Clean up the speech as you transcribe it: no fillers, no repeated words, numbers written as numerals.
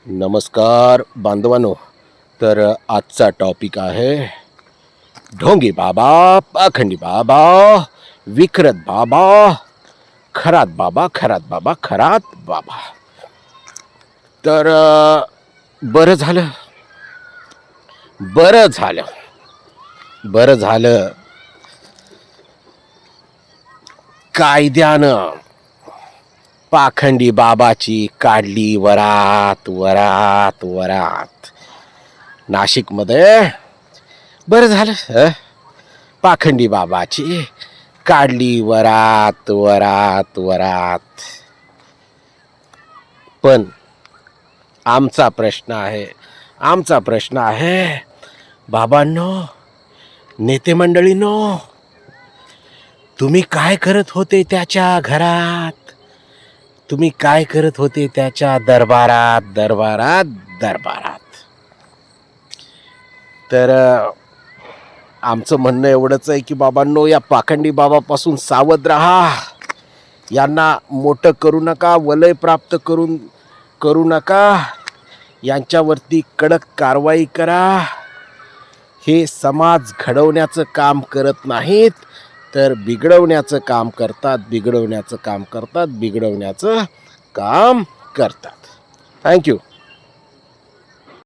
नमस्कार बांधवांनो. तर आजचा टॉपिक आहे ढोंगी बाबा, पाखंडी बाबा, विक्रत बाबा, खरात बाबा, खरात बाबा, खरात बाबा. तर बरं झालं बरं झालं बरं झालं कायद्यानं पाखंडी बाबाची काढली वरात वरात वरात नाशिकमध्ये. बरं झालं पाखंडी बाबाची काढली वरात वरात वरात. पण आमचा प्रश्न आहे बाबांनो, नेते मंडळींनो, तुम्ही काय करत होते त्याच्या घरात? तुम्ही काय करत होते त्याच्या दरबारात दरबारात दरबारात? तर आमचं म्हणणं एवढंच आहे की बाबांनो, या पाखंडी बाबापासून सावध राहा. यांना मोठं करू नका, वलय प्राप्त करू नका. यांच्यावरती कडक कारवाई करा. हे समाज घडवण्याचं काम करत नाहीत, तर बिघडवण्याचं काम करतात. थँक्यू.